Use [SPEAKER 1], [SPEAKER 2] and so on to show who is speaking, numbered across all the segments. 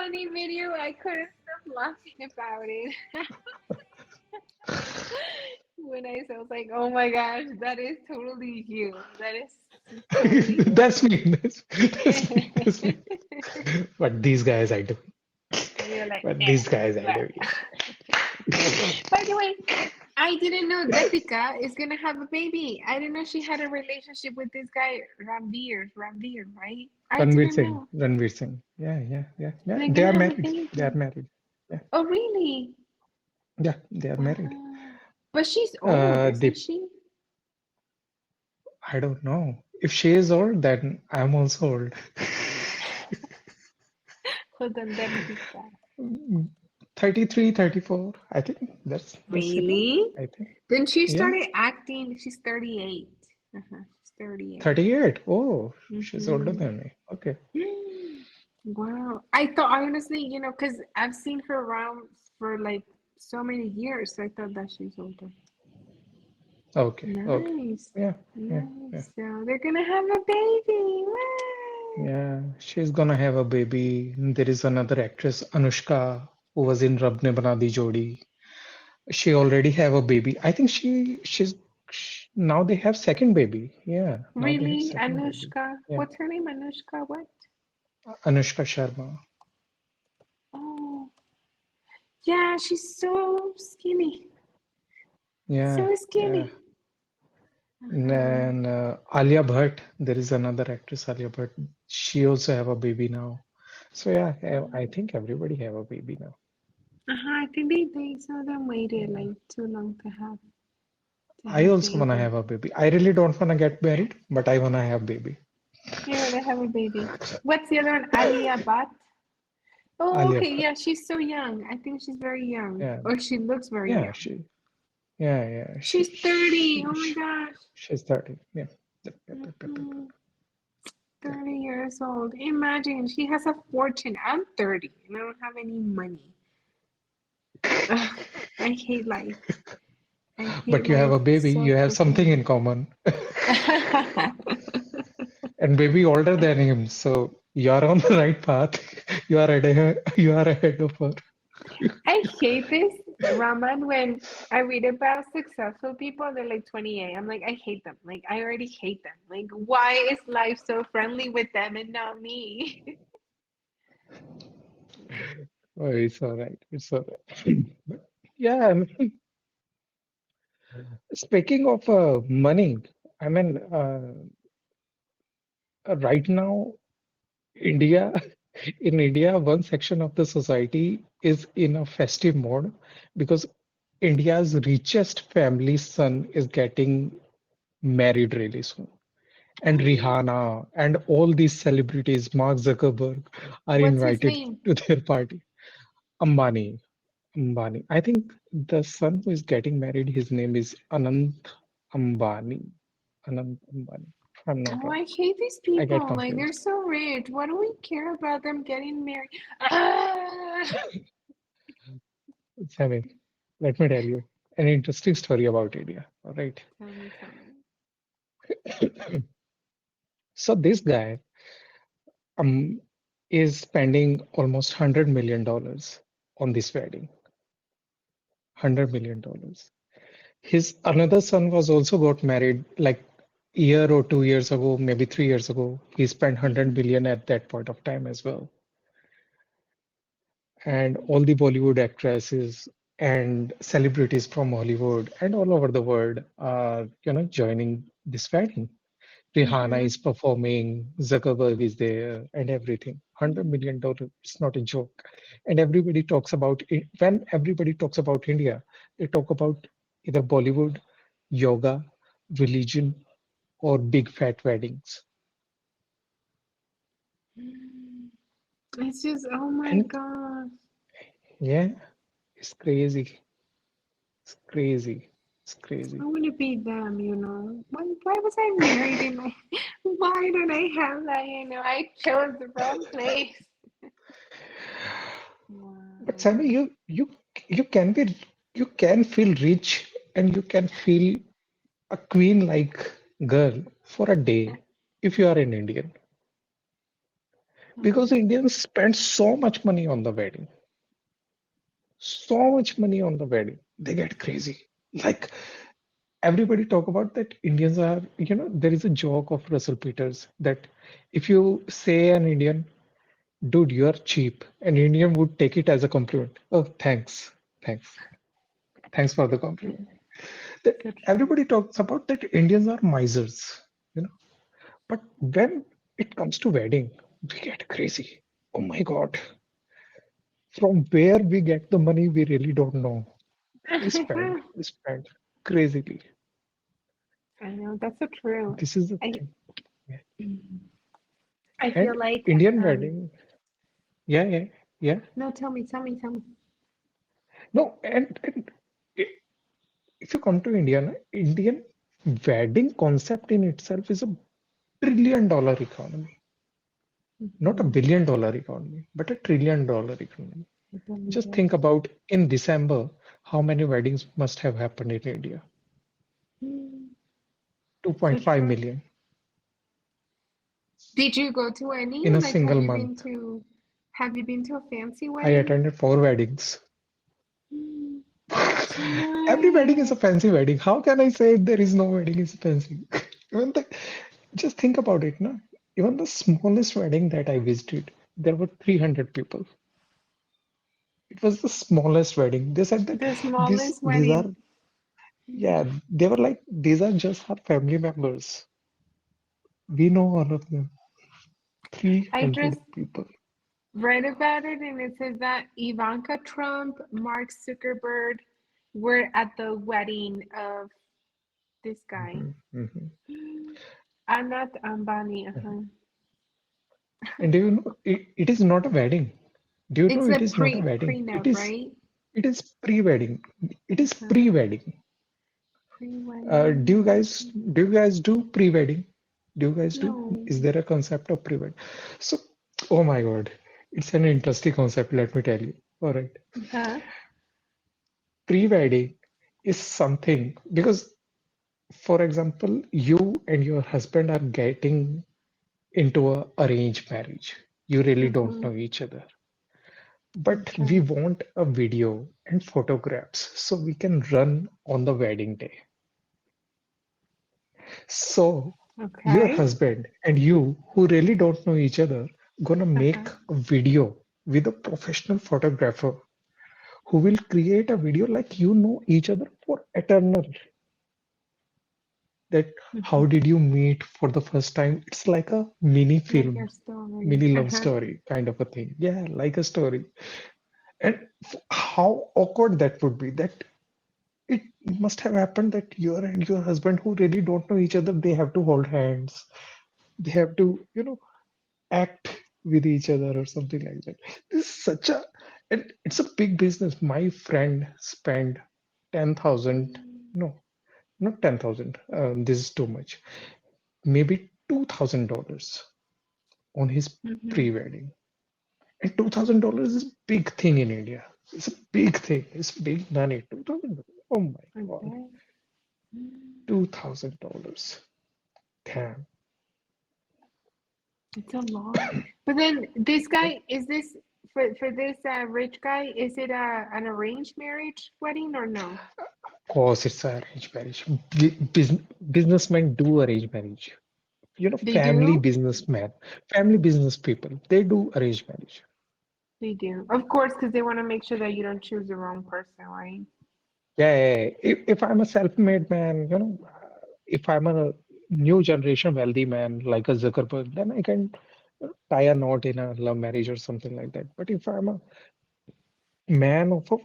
[SPEAKER 1] funny video. I couldn't stop laughing about it. When I was like, oh my gosh, that is totally you. That is totally you.
[SPEAKER 2] That's me. That's me. That's me. But these guys I do.
[SPEAKER 1] And you're like,
[SPEAKER 2] But
[SPEAKER 1] yeah.
[SPEAKER 2] these guys I do.
[SPEAKER 1] By the way, I didn't know Deepika is gonna have a baby. I didn't know she had a relationship with this guy, Ranveer, right? I
[SPEAKER 2] Ranveer
[SPEAKER 1] didn't
[SPEAKER 2] Singh.
[SPEAKER 1] know.
[SPEAKER 2] Ranveer Singh. Yeah, yeah, yeah, yeah.
[SPEAKER 1] They're
[SPEAKER 2] They
[SPEAKER 1] gonna
[SPEAKER 2] are
[SPEAKER 1] have a
[SPEAKER 2] married. They are
[SPEAKER 1] baby.
[SPEAKER 2] married. Yeah,
[SPEAKER 1] Oh, really?
[SPEAKER 2] yeah. They are married.
[SPEAKER 1] Wow. But she's old, isn't
[SPEAKER 2] They.
[SPEAKER 1] she?
[SPEAKER 2] I don't know. If she is old, then I'm also old.
[SPEAKER 1] Hold on, Deepika.
[SPEAKER 2] 33, 34. I think that's enough.
[SPEAKER 1] Really?
[SPEAKER 2] I think.
[SPEAKER 1] Then she
[SPEAKER 2] Yeah.
[SPEAKER 1] started acting. She's 38. She's 38.
[SPEAKER 2] 38. Oh, she's older
[SPEAKER 1] Mm-hmm.
[SPEAKER 2] than me. Okay.
[SPEAKER 1] Wow. I thought honestly, because I've seen her around for like so many years. So I thought that she's older.
[SPEAKER 2] Okay. Okay.
[SPEAKER 1] Nice.
[SPEAKER 2] Yeah. Yeah. Yeah.
[SPEAKER 1] Nice. So they're gonna have a baby. Wow.
[SPEAKER 2] Yeah. She's gonna have a baby. There is another actress, Anushka, who was in Rab Ne Bana Di Jodi. She already have a baby. I think now they have second baby. Yeah. Now they have
[SPEAKER 1] Really?
[SPEAKER 2] second baby.
[SPEAKER 1] Anushka.
[SPEAKER 2] Yeah.
[SPEAKER 1] What's her name? Anushka what?
[SPEAKER 2] Anushka Sharma.
[SPEAKER 1] Oh, yeah, she's so skinny.
[SPEAKER 2] Yeah.
[SPEAKER 1] So
[SPEAKER 2] Yeah.
[SPEAKER 1] skinny.
[SPEAKER 2] And
[SPEAKER 1] Uh-huh.
[SPEAKER 2] then Alia Bhatt, there is another actress, Alia Bhatt. She also have a baby now. So yeah, I think everybody have a baby now.
[SPEAKER 1] I think they some of them waited
[SPEAKER 2] Yeah.
[SPEAKER 1] like too long to
[SPEAKER 2] I
[SPEAKER 1] have
[SPEAKER 2] also wanna
[SPEAKER 1] baby.
[SPEAKER 2] have a baby. I really don't wanna get married, but I wanna have baby.
[SPEAKER 1] You want to have a baby. What's the other one? Alia Bhatt. Oh,
[SPEAKER 2] Alia
[SPEAKER 1] okay.
[SPEAKER 2] Bhatt.
[SPEAKER 1] Yeah, she's so young. I think she's very young,
[SPEAKER 2] Yeah,
[SPEAKER 1] or she looks very
[SPEAKER 2] yeah,
[SPEAKER 1] young.
[SPEAKER 2] yeah,
[SPEAKER 1] She's 30. Oh my gosh.
[SPEAKER 2] she's 30. Yeah. Yep, yep, yep, yep, yep,
[SPEAKER 1] Hmm.
[SPEAKER 2] yep.
[SPEAKER 1] 30 years old. Imagine she has a fortune. I'm 30 and I don't have any money. Ugh, I hate life. I hate
[SPEAKER 2] But you have
[SPEAKER 1] life
[SPEAKER 2] a baby,
[SPEAKER 1] so
[SPEAKER 2] you have
[SPEAKER 1] freaking
[SPEAKER 2] something in common.
[SPEAKER 1] much.
[SPEAKER 2] And baby older than him, so you're on the right path. You are ahead of her.
[SPEAKER 1] I hate this, Raman, when I read about successful people, they're like 28. I'm like, I hate them. Like, I already hate them. Like, why is life so friendly with them and not me?
[SPEAKER 2] Oh, it's all right. It's all right. But yeah, I mean, speaking of money, I mean, right now, India, in India, one section of the society is in a festive mode because India's richest family's son is getting married really soon. And Rihanna and all these celebrities, Mark Zuckerberg, are
[SPEAKER 1] What's his
[SPEAKER 2] invited
[SPEAKER 1] name?
[SPEAKER 2] to their party. Ambani. Ambani. I think the son who is getting married, his name is Anand Ambani. Anand Ambani, if I'm not
[SPEAKER 1] Oh,
[SPEAKER 2] wrong.
[SPEAKER 1] I hate these
[SPEAKER 2] I get
[SPEAKER 1] people. Like, they're
[SPEAKER 2] confused.
[SPEAKER 1] so rich. What do we care about them getting married? Ah!
[SPEAKER 2] Sammy, let me tell you an interesting story about India. All right.
[SPEAKER 1] Tell me, tell me.
[SPEAKER 2] So this guy um is spending almost $100 million on this wedding. $100 million. His another son was also got married like year or 2 years ago, maybe 3 years ago. He spent 100
[SPEAKER 1] Mm-hmm.
[SPEAKER 2] billion at that point of time as well. And
[SPEAKER 1] Mm-hmm.
[SPEAKER 2] all the Bollywood actresses and celebrities from Hollywood and all over the world are, joining this wedding. Rihanna
[SPEAKER 1] Mm-hmm.
[SPEAKER 2] is performing, Zuckerberg is there, and everything. $100 million, it's not a joke. And everybody talks about it. When everybody talks about India, they talk about either Bollywood, yoga, religion, or big fat weddings.
[SPEAKER 1] It's just, oh my
[SPEAKER 2] And
[SPEAKER 1] gosh.
[SPEAKER 2] yeah, it's crazy. It's crazy. It's
[SPEAKER 1] I
[SPEAKER 2] crazy.
[SPEAKER 1] want to be them. Why was I married in my, why don't I have that? I chose the wrong place.
[SPEAKER 2] But
[SPEAKER 1] Wow.
[SPEAKER 2] Sammy, you can you can feel rich and you can feel a queen like girl for a day if you are an Indian. because Indians spend so much money on the wedding, so much money on the wedding. They get crazy. Like everybody talk about that Indians are, there is a joke of Russell Peters that if you say an Indian, dude, you're cheap, an Indian would take it as a compliment. Oh, thanks. Thanks. Thanks for the compliment. That
[SPEAKER 1] So true.
[SPEAKER 2] everybody talks about that Indians are misers, you know. But when it comes to wedding, we get crazy. Oh my God. From where we get the money, we really don't know. We spend crazily.
[SPEAKER 1] I know that's so true.
[SPEAKER 2] This is the
[SPEAKER 1] I
[SPEAKER 2] thing. Yeah.
[SPEAKER 1] I
[SPEAKER 2] And
[SPEAKER 1] feel like
[SPEAKER 2] Indian wedding, yeah, yeah, yeah.
[SPEAKER 1] no, tell me.
[SPEAKER 2] No, and i- if you come to India, na, Indian wedding concept in itself is a $1 trillion economy. Not a
[SPEAKER 1] Hmm.
[SPEAKER 2] $1 billion economy, but a $1 trillion economy.
[SPEAKER 1] I believe
[SPEAKER 2] Just
[SPEAKER 1] it.
[SPEAKER 2] think about in December, how many weddings must have happened in India?
[SPEAKER 1] Hmm. So
[SPEAKER 2] 2.5
[SPEAKER 1] true.
[SPEAKER 2] million
[SPEAKER 1] Did you go to any?
[SPEAKER 2] in a
[SPEAKER 1] Like,
[SPEAKER 2] single month.
[SPEAKER 1] have you been to a fancy
[SPEAKER 2] I
[SPEAKER 1] wedding?
[SPEAKER 2] attended 4 weddings.
[SPEAKER 1] Hmm. So
[SPEAKER 2] Every wedding is a
[SPEAKER 1] nice.
[SPEAKER 2] fancy wedding. How can I say there is no wedding is fancy? Even the, just think about it, no? Even the smallest wedding that I visited, there were 300 people. It was the smallest wedding. They said that
[SPEAKER 1] The
[SPEAKER 2] this
[SPEAKER 1] smallest
[SPEAKER 2] these are
[SPEAKER 1] wedding.
[SPEAKER 2] yeah, they were like these are just our family members. We know all of them.
[SPEAKER 1] I
[SPEAKER 2] 300
[SPEAKER 1] just
[SPEAKER 2] people.
[SPEAKER 1] read about it and it says that Ivanka Trump, Mark Zuckerberg were at the wedding of this guy.
[SPEAKER 2] Mhm, mhm,
[SPEAKER 1] Anand Ambani.
[SPEAKER 2] mhm.
[SPEAKER 1] Uh-huh.
[SPEAKER 2] And do you know it is not a wedding? Do you know
[SPEAKER 1] It's a
[SPEAKER 2] it is not a wedding?
[SPEAKER 1] prenup, right?
[SPEAKER 2] It is pre-wedding. It is
[SPEAKER 1] Uh-huh.
[SPEAKER 2] pre-wedding. Do
[SPEAKER 1] Pre-wedding.
[SPEAKER 2] you guys do pre-wedding? Do you guys do?
[SPEAKER 1] No.
[SPEAKER 2] Is there a concept of pre-wedding? So, oh my God, it's an interesting concept. Let me tell you. All right,
[SPEAKER 1] Huh?
[SPEAKER 2] pre-wedding is something because, for example, you and your husband are getting into a arranged marriage. You really don't
[SPEAKER 1] Mm-hmm.
[SPEAKER 2] know each other, but we
[SPEAKER 1] Okay.
[SPEAKER 2] want a video and photographs so we can run on the wedding day. So your
[SPEAKER 1] Okay.
[SPEAKER 2] husband and you, who really don't know each other, gonna make
[SPEAKER 1] Uh-huh.
[SPEAKER 2] a video with a professional photographer who will create a video like you know each other for eternal. That how
[SPEAKER 1] Mm-hmm.
[SPEAKER 2] did you meet for the first time? It's like a mini
[SPEAKER 1] Like your
[SPEAKER 2] film,
[SPEAKER 1] story.
[SPEAKER 2] mini love
[SPEAKER 1] Uh-huh.
[SPEAKER 2] story kind of a thing. Yeah, like a story. And how awkward that would be. That it must have happened that you and your husband who really don't know each other, they have to hold hands. They have to, act with each other or something like that. This is such a, and it's a big business. My friend spent 10,000, no, not 10,000. This is too much. Maybe $2,000 on his
[SPEAKER 1] Mm-hmm.
[SPEAKER 2] pre-wedding. And $2,000 is a big thing in India. It's a big thing. It's big money. $2,000. Oh my
[SPEAKER 1] I
[SPEAKER 2] God.
[SPEAKER 1] bet. Mm.
[SPEAKER 2] $2,000. Damn.
[SPEAKER 1] It's a lot. But then this guy, is this for this rich guy, is it an arranged marriage wedding or no?
[SPEAKER 2] Of course, it's an arranged marriage. Businessmen do arrange marriage.
[SPEAKER 1] They do?
[SPEAKER 2] Family business people, they do arranged marriage.
[SPEAKER 1] They do. Of course, because they want to make sure that you don't choose the wrong person, right?
[SPEAKER 2] Yeah, yeah, yeah. If I'm a self-made man, if I'm a new generation wealthy man like a Zuckerberg, then I can tie a knot in a love marriage or something like that. But if I'm a man of a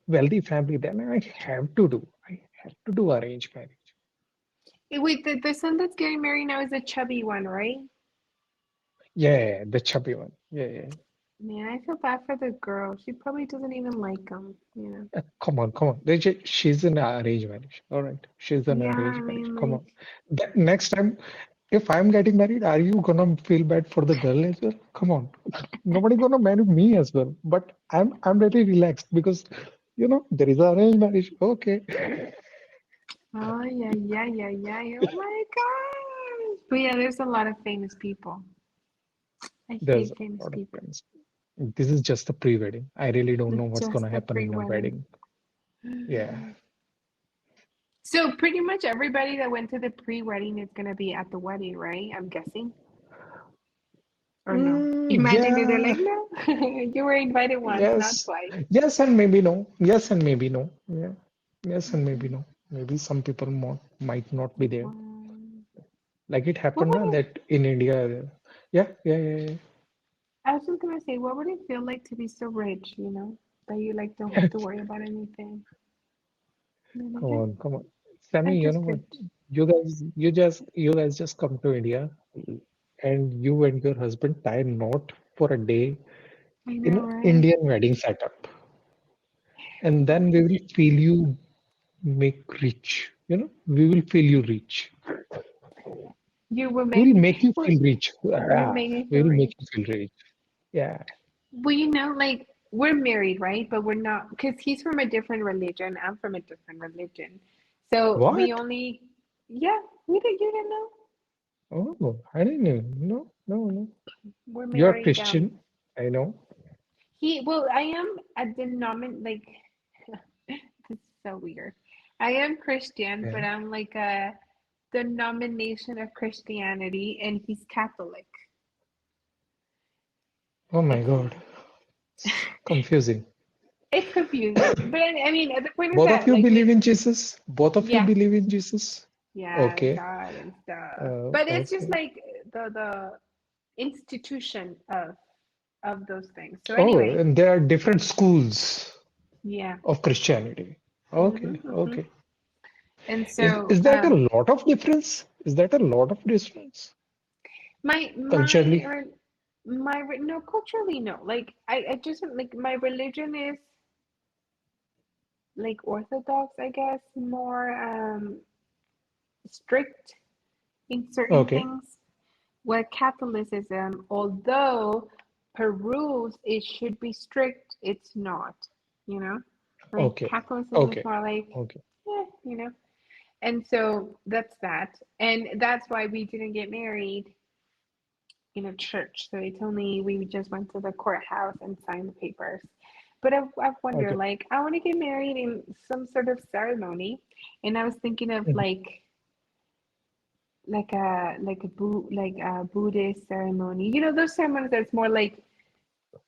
[SPEAKER 2] wealthy family, then I have to do arranged marriage.
[SPEAKER 1] Wait, the son that's getting married now is a chubby one, right?
[SPEAKER 2] Yeah, yeah, yeah, the chubby one. Yeah, yeah.
[SPEAKER 1] Man, I feel bad for the girl. She probably doesn't even like him,
[SPEAKER 2] Come on, come on. She's in an arranged marriage. All right. She's in an
[SPEAKER 1] Yeah, I
[SPEAKER 2] arranged marriage.
[SPEAKER 1] mean,
[SPEAKER 2] Come
[SPEAKER 1] like,
[SPEAKER 2] on. Next time, if I'm getting married, are you gonna feel bad for the girl as well? Come on. Nobody gonna marry me as well. But I'm really relaxed because there is an arranged marriage. Okay.
[SPEAKER 1] oh, yeah, yeah, yeah, yeah. Oh my God. But yeah, there's a lot of famous people. I
[SPEAKER 2] There's
[SPEAKER 1] hate
[SPEAKER 2] a
[SPEAKER 1] famous
[SPEAKER 2] lot of
[SPEAKER 1] people.
[SPEAKER 2] friends. This is just the pre-wedding. I really don't know
[SPEAKER 1] It's
[SPEAKER 2] what's
[SPEAKER 1] just
[SPEAKER 2] gonna
[SPEAKER 1] a
[SPEAKER 2] happen in a
[SPEAKER 1] pre-wedding.
[SPEAKER 2] wedding. Yeah.
[SPEAKER 1] So pretty much everybody that went to the pre-wedding is gonna be at the wedding, right? I'm guessing. Or no? Imagine if they're
[SPEAKER 2] Yeah.
[SPEAKER 1] like, no, you were invited once, not
[SPEAKER 2] Yes.
[SPEAKER 1] twice.
[SPEAKER 2] Yes and maybe no. Yes and maybe no. Yeah. Yes and maybe
[SPEAKER 1] Mhm.
[SPEAKER 2] no. Maybe some people might not be there.
[SPEAKER 1] Wow.
[SPEAKER 2] Like it
[SPEAKER 1] What
[SPEAKER 2] happened
[SPEAKER 1] would
[SPEAKER 2] na,
[SPEAKER 1] it,
[SPEAKER 2] that in India. Yeah, yeah, yeah, yeah.
[SPEAKER 1] I was just gonna say, what would it feel like to be so rich, that you like don't
[SPEAKER 2] Yeah.
[SPEAKER 1] have to worry about anything? You're like,
[SPEAKER 2] Come
[SPEAKER 1] "Eh,
[SPEAKER 2] on, come on. Sammy,
[SPEAKER 1] I'm
[SPEAKER 2] you know
[SPEAKER 1] just
[SPEAKER 2] what?
[SPEAKER 1] rich."
[SPEAKER 2] You guys just come to India and you and your husband tie a knot for a day
[SPEAKER 1] I
[SPEAKER 2] in
[SPEAKER 1] know,
[SPEAKER 2] an
[SPEAKER 1] right?
[SPEAKER 2] Indian wedding setup. And then we will feel you make rich. We will feel you rich.
[SPEAKER 1] You will
[SPEAKER 2] We
[SPEAKER 1] make
[SPEAKER 2] will
[SPEAKER 1] me.
[SPEAKER 2] make you
[SPEAKER 1] Well,
[SPEAKER 2] feel rich.
[SPEAKER 1] you
[SPEAKER 2] Yeah,
[SPEAKER 1] make me
[SPEAKER 2] we
[SPEAKER 1] feel
[SPEAKER 2] will make
[SPEAKER 1] rich.
[SPEAKER 2] you feel rich. Yeah.
[SPEAKER 1] Well, like we're married, right? But we're not because he's from a different religion. I'm from a different religion. So we
[SPEAKER 2] What?
[SPEAKER 1] only, yeah, you didn't know.
[SPEAKER 2] Oh, I didn't know. No, no, no.
[SPEAKER 1] We're
[SPEAKER 2] You're
[SPEAKER 1] married.
[SPEAKER 2] Christian. I know.
[SPEAKER 1] Well, I am a like, this is so weird. I am Christian,
[SPEAKER 2] Yeah.
[SPEAKER 1] but I'm like a denomination of Christianity, and he's Catholic.
[SPEAKER 2] Oh my
[SPEAKER 1] It's
[SPEAKER 2] God. Confusing.
[SPEAKER 1] it's confusing, but I mean, the point is
[SPEAKER 2] Both of
[SPEAKER 1] that
[SPEAKER 2] you
[SPEAKER 1] like
[SPEAKER 2] believe
[SPEAKER 1] we,
[SPEAKER 2] in Jesus? Both of you
[SPEAKER 1] yeah,
[SPEAKER 2] believe in Jesus?
[SPEAKER 1] yeah,
[SPEAKER 2] Okay.
[SPEAKER 1] God and stuff. But it's just
[SPEAKER 2] Okay.
[SPEAKER 1] like the institution of those things. So
[SPEAKER 2] Oh,
[SPEAKER 1] anyway,
[SPEAKER 2] and there are different schools
[SPEAKER 1] yeah.
[SPEAKER 2] of Christianity. Okay.
[SPEAKER 1] Hmm.
[SPEAKER 2] Okay.
[SPEAKER 1] And
[SPEAKER 2] Is
[SPEAKER 1] so
[SPEAKER 2] is that a lot of difference? Is that a lot of difference
[SPEAKER 1] my my
[SPEAKER 2] culturally?
[SPEAKER 1] or no, culturally no. Like I just like my religion is like Orthodox, I guess, more strict in certain
[SPEAKER 2] Okay.
[SPEAKER 1] things. Where Catholicism, although Peru's it should be strict, it's not, you know? Like
[SPEAKER 2] Okay.
[SPEAKER 1] Catholicism is
[SPEAKER 2] Okay.
[SPEAKER 1] more like,
[SPEAKER 2] Okay.
[SPEAKER 1] yeah. And so that's that. And that's why we didn't get married in a church. So it's only, we just went to the courthouse and signed the papers. But I've wondered,
[SPEAKER 2] Okay.
[SPEAKER 1] like, I want to get married in some sort of ceremony. And I was thinking of
[SPEAKER 2] Mhm.
[SPEAKER 1] like a Buddhist ceremony. Those ceremonies that's more like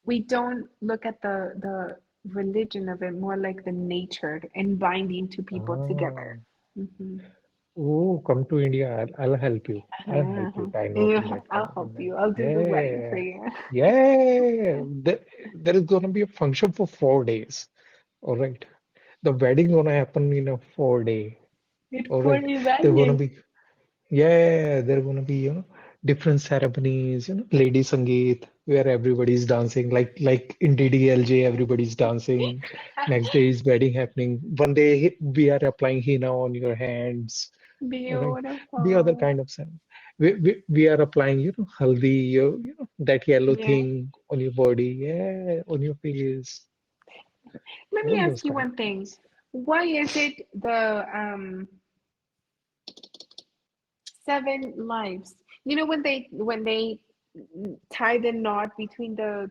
[SPEAKER 1] we don't look at the religion of it, more like the nature and binding two people together.
[SPEAKER 2] Ah.
[SPEAKER 1] Hmm.
[SPEAKER 2] Oh, come to India. I'll help you. I'll help
[SPEAKER 1] Uh-huh.
[SPEAKER 2] you tie knot in
[SPEAKER 1] Yeah,
[SPEAKER 2] that
[SPEAKER 1] I'll
[SPEAKER 2] kind.
[SPEAKER 1] help you. I'll do the wedding for
[SPEAKER 2] Yeah.
[SPEAKER 1] you.
[SPEAKER 2] Yeah. There is gonna be a function for 4 days. All right. The wedding gonna happen in a 4 day.
[SPEAKER 1] It's
[SPEAKER 2] All
[SPEAKER 1] for
[SPEAKER 2] right. They're gonna
[SPEAKER 1] imagine.
[SPEAKER 2] be Yeah, there are gonna be, different ceremonies, lady Sangeet, where everybody's dancing, like in DDLJ, everybody's dancing. Next day is wedding happening. One day we are applying henna on your hands. All right. The other
[SPEAKER 1] Beautiful.
[SPEAKER 2] kind of ceremony. We are applying, haldi, that yellow
[SPEAKER 1] Yeah.
[SPEAKER 2] thing on your body, yeah, on your face,
[SPEAKER 1] Let me
[SPEAKER 2] all those
[SPEAKER 1] ask you
[SPEAKER 2] kind of
[SPEAKER 1] one thing.
[SPEAKER 2] things.
[SPEAKER 1] Why is it the 7 lives? When they tie the knot between the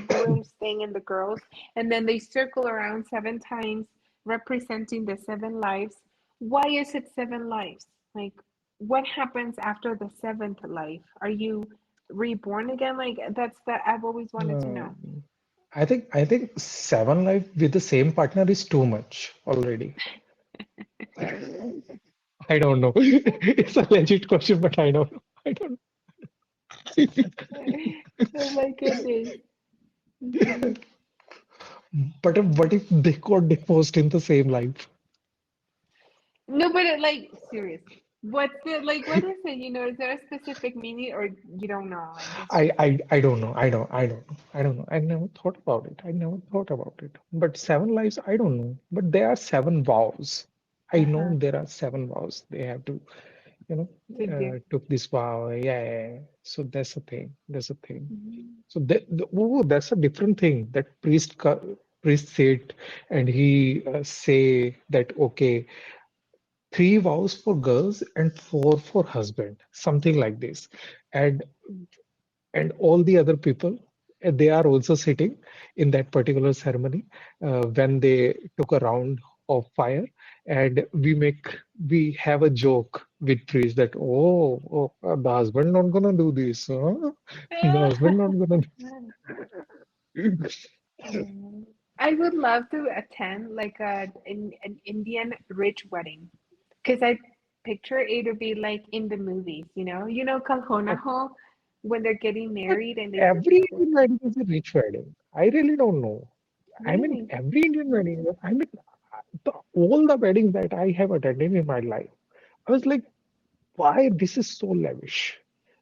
[SPEAKER 1] groom's thing and the girls, and then they circle around 7 times, representing the 7 lives. Why is it 7 lives? Like, what happens after the seventh life? Are you reborn again? Like, that's that I've always wanted to
[SPEAKER 2] Uh,
[SPEAKER 1] know.
[SPEAKER 2] I think 7 life with the same partner is too much already. I don't know. It's a legit question, but I don't know. I don't
[SPEAKER 1] Oh my goodness. Mhm.
[SPEAKER 2] But what if they got divorced in the same life?
[SPEAKER 1] No, but seriously, what's the like? What is it? Is there a specific meaning, or you don't know? Like, it's
[SPEAKER 2] I,
[SPEAKER 1] just
[SPEAKER 2] I, I don't know. I don't know. I don't know. I never thought about it. I never thought about it. But 7 lives, I don't know. But there are 7 vows. I know
[SPEAKER 1] uh-huh
[SPEAKER 2] there are 7 vows. They have to,
[SPEAKER 1] to do.
[SPEAKER 2] took this vow. Yeah, yeah, yeah. So that's a thing. That's a thing.
[SPEAKER 1] Mhm.
[SPEAKER 2] So that's a different thing. That priest said, and he say that okay, 3 vows for girls and 4 for husband, something like this. And and all the other people, they are also sitting in that particular ceremony when they took a round of fire, and we have a joke with priest that, the husband not gonna do this, huh? The husband not gonna do this.
[SPEAKER 1] Mm. I would love to attend like an Indian rich wedding because I picture it to be like in the movies, Kalhonaho when they're getting
[SPEAKER 2] But
[SPEAKER 1] married and they do
[SPEAKER 2] every
[SPEAKER 1] the whole
[SPEAKER 2] Indian wedding is a rich wedding. I really don't know. I mean,
[SPEAKER 1] really.
[SPEAKER 2] every Indian wedding, I mean, all the weddings that I have attended in my life, I was like, why this is so lavish?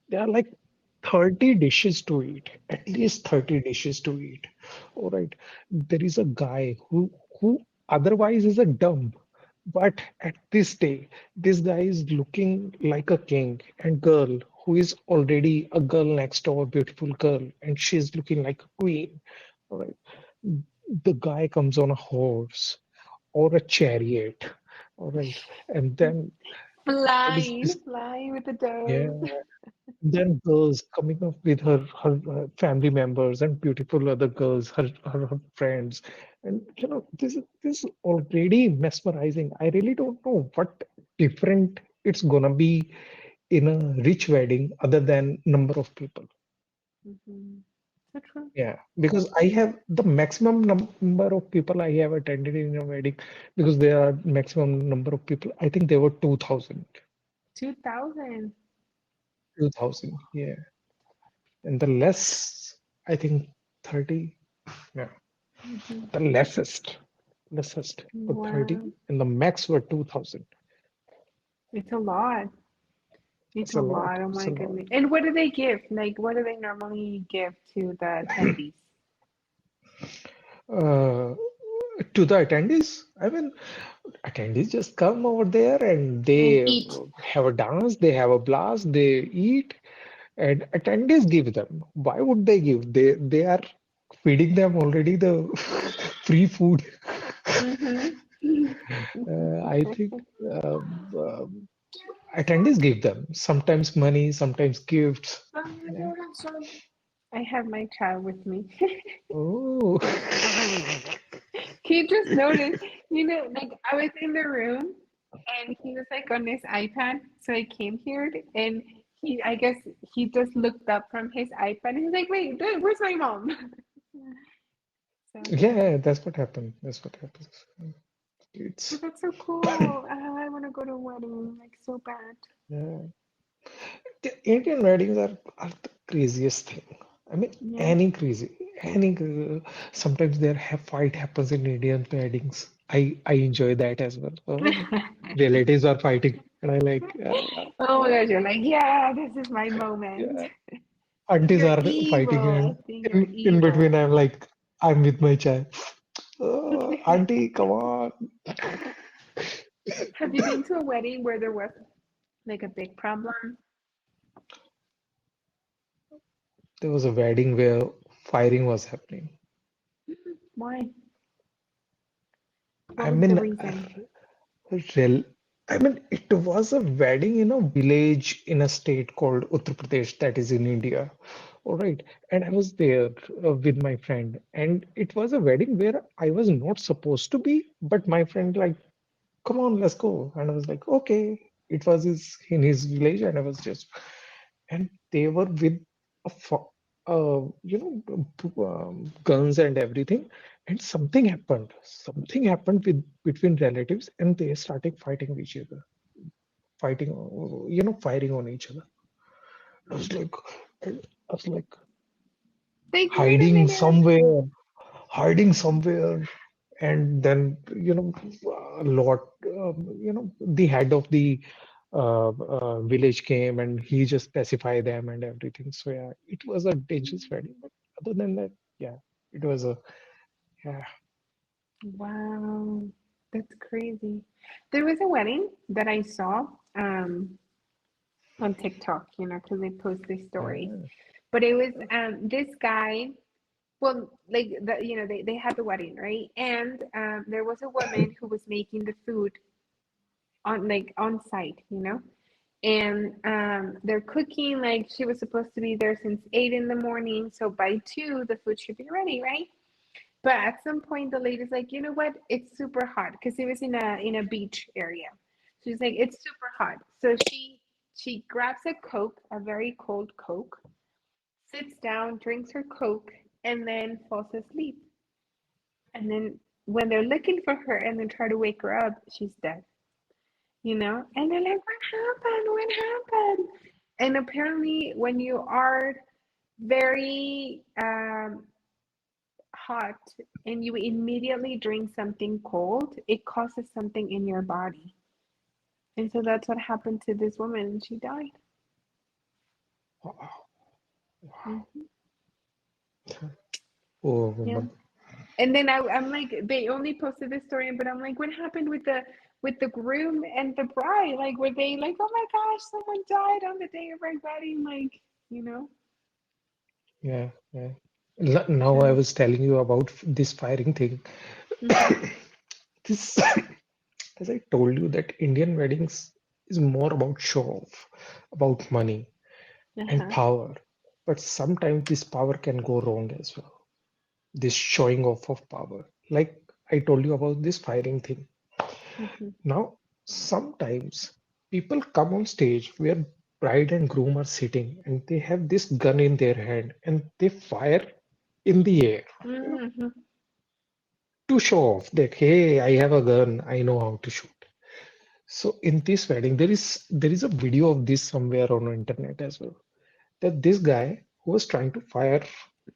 [SPEAKER 2] There are like 30 dishes to eat, at least 30 dishes to eat. All right. There is a guy who otherwise is a dumb, but at this day, this guy is looking like a king, and girl who is already a girl next door, beautiful girl, and she's looking like a queen. All right. The guy comes on a horse or a chariot. All right. And then this
[SPEAKER 1] Flying with the
[SPEAKER 2] yeah,
[SPEAKER 1] doves.
[SPEAKER 2] then girls coming up with her family members and beautiful other girls, her friends, and this is already mesmerizing. I really don't know what different it's gonna be in a rich wedding other than number of people.
[SPEAKER 1] Mm-hmm. So true.
[SPEAKER 2] Yeah, because I have the maximum number of people I have attended in a wedding, because there are maximum number of people. I think there were 2,000.
[SPEAKER 1] 2000.
[SPEAKER 2] 2,000. Yeah. And the less, I think 30. Yeah.
[SPEAKER 1] Mm-hmm.
[SPEAKER 2] The lessest were 30,
[SPEAKER 1] Wow.
[SPEAKER 2] and the max were 2,000.
[SPEAKER 1] It's a lot. It's
[SPEAKER 2] It's
[SPEAKER 1] a
[SPEAKER 2] a lot.
[SPEAKER 1] lot. Oh
[SPEAKER 2] It's
[SPEAKER 1] my
[SPEAKER 2] a lot.
[SPEAKER 1] goodness. And what do they give? Like, what do they normally give to the attendees
[SPEAKER 2] Uh, to the attendees, I mean, attendees just come over there and
[SPEAKER 1] and
[SPEAKER 2] they
[SPEAKER 1] eat?
[SPEAKER 2] have a dance, they have a blast, they eat, and attendees give them. Why would they give? They are feeding them already the free food.
[SPEAKER 1] Mm-hmm.
[SPEAKER 2] I think um, attendees give them sometimes money, sometimes gifts. Yeah.
[SPEAKER 1] I have my child with me.
[SPEAKER 2] Oh,
[SPEAKER 1] He just noticed, like I was in the room and he was like on his iPad. So I came here and I guess he just looked up from his iPad and he's like, wait, where's my mom? So yeah,
[SPEAKER 2] yeah, that's what happened. That's what happens.
[SPEAKER 1] but
[SPEAKER 2] It's
[SPEAKER 1] that's so cool. I want to go to a wedding like so bad.
[SPEAKER 2] yeah. The Indian weddings are the craziest thing. I mean,
[SPEAKER 1] Yeah.
[SPEAKER 2] any crazy, sometimes there have fight happens in Indian weddings. I enjoy that as well. Oh, relatives are fighting, and I like,
[SPEAKER 1] Oh my gosh, you're like, yeah, this is my moment.
[SPEAKER 2] yeah. Aunties
[SPEAKER 1] You're
[SPEAKER 2] are fighting,
[SPEAKER 1] evil,
[SPEAKER 2] and
[SPEAKER 1] Esti, you're
[SPEAKER 2] in between,
[SPEAKER 1] evil.
[SPEAKER 2] I'm like, I'm with my child. Auntie, come on.
[SPEAKER 1] Have you been to a wedding where there was like a big problem?
[SPEAKER 2] There was a wedding where firing was happening.
[SPEAKER 1] Why? What
[SPEAKER 2] I
[SPEAKER 1] was the
[SPEAKER 2] mean,
[SPEAKER 1] reason?
[SPEAKER 2] rel I mean, it was a wedding in a village in a state called Uttar Pradesh, that is in India. All right. And I was there with my friend, and it was a wedding where I was not supposed to be, but my friend like, come on, let's go. And I was like, okay. It was in his village, and I was just, and they were with a, guns and everything. And something happened. Something happened with between relatives, and they started fighting each other, firing on each other. I was like, I was like
[SPEAKER 1] Like, wait a
[SPEAKER 2] hiding
[SPEAKER 1] minute.
[SPEAKER 2] somewhere, hiding somewhere, and then a lot the head of the village came, and he just specified them and everything. So yeah, it was a dangerous wedding, but other than that, yeah, it was a yeah.
[SPEAKER 1] Wow, that's crazy. There was a wedding that I saw on TikTok, because they post these stories.
[SPEAKER 2] Yeah.
[SPEAKER 1] But it was this guy. Well, like they had the wedding, right? And there was a woman who was making the food on site, and they're cooking. Like she was supposed to be there since 8 in the morning, so by 2 the food should be ready, right? But at some point the lady's like, you know what, it's super hot, because it was in a beach area. She's like, it's super hot, so she grabs a Coke, a very cold Coke, sits down, drinks her Coke, and then falls asleep. And then when they're looking for her and then try to wake her up, she's dead, you know? And they're like, what happened? What happened? And apparently, when you are very hot and you immediately drink something cold, it causes something in your body. And so that's what happened to this woman, and she died.
[SPEAKER 2] Wow. Wow.
[SPEAKER 1] Hmm.
[SPEAKER 2] Poor
[SPEAKER 1] Yeah.
[SPEAKER 2] woman.
[SPEAKER 1] And then I'm like, they only posted this story, but I'm like, what happened with the groom and the bride? Like, were they like, oh my gosh, someone died on the day of our wedding? Like, you know?
[SPEAKER 2] Yeah, yeah. Now I
[SPEAKER 1] So,
[SPEAKER 2] was telling you about this firing thing.
[SPEAKER 1] mm-hmm,
[SPEAKER 2] This, as I told you, that Indian weddings is more about show off, about money and
[SPEAKER 1] uh-huh,
[SPEAKER 2] power. But sometimes this power can go wrong as well. This showing off of power. Like I told you about this firing thing.
[SPEAKER 1] mm-hmm.
[SPEAKER 2] Now, sometimes people come on stage where bride and groom are sitting and they have this gun in their hand and they fire in the air, you know,
[SPEAKER 1] Mm-hmm.
[SPEAKER 2] to show off that, hey, I have a gun, I know how to shoot. So in this wedding, there is a video of this somewhere on the internet as well. That this guy who was trying to fire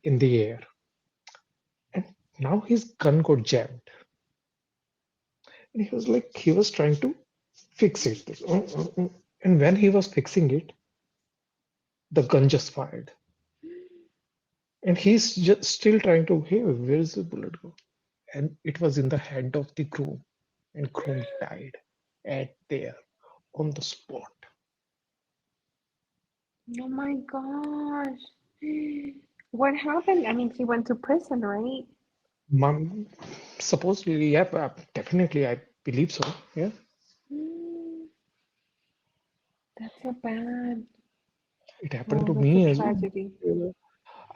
[SPEAKER 2] in the air and now his gun got jammed. And he was like, he was trying to fix it. And when he was fixing it, the gun just fired. And he's just still trying to, hey, where is the bullet go? And it was in the head of the groom. And groom died at there on the spot.
[SPEAKER 1] Oh my gosh. What happened? I mean, she went to prison, right?
[SPEAKER 2] Mom, supposedly, yeah, definitely, I believe so. Yeah,
[SPEAKER 1] Mm, that's so bad.
[SPEAKER 2] it happened
[SPEAKER 1] Oh,
[SPEAKER 2] to
[SPEAKER 1] that's a
[SPEAKER 2] me as well.
[SPEAKER 1] tragedy.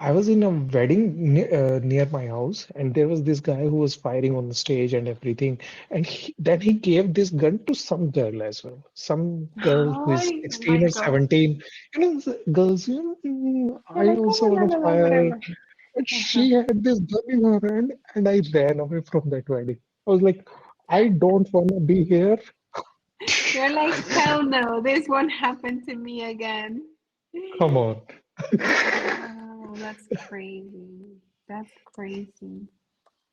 [SPEAKER 2] I was in a wedding near my house, and there was this guy who was firing on the stage and everything. And then he gave this gun to some girl as well, some girl who is
[SPEAKER 1] Oh
[SPEAKER 2] 16
[SPEAKER 1] my
[SPEAKER 2] or
[SPEAKER 1] God.
[SPEAKER 2] 17. You know, the girls,
[SPEAKER 1] They're
[SPEAKER 2] I
[SPEAKER 1] like,
[SPEAKER 2] also
[SPEAKER 1] oh,
[SPEAKER 2] want
[SPEAKER 1] no,
[SPEAKER 2] to
[SPEAKER 1] no, no,
[SPEAKER 2] fire.
[SPEAKER 1] whatever.
[SPEAKER 2] And
[SPEAKER 1] Uh-huh.
[SPEAKER 2] she had this gun in her hand, and I ran away from that wedding. I was like, I don't want to be here.
[SPEAKER 1] You're like, hell no, this won't happen to me again.
[SPEAKER 2] Come on.
[SPEAKER 1] Wow, that's crazy. That's crazy.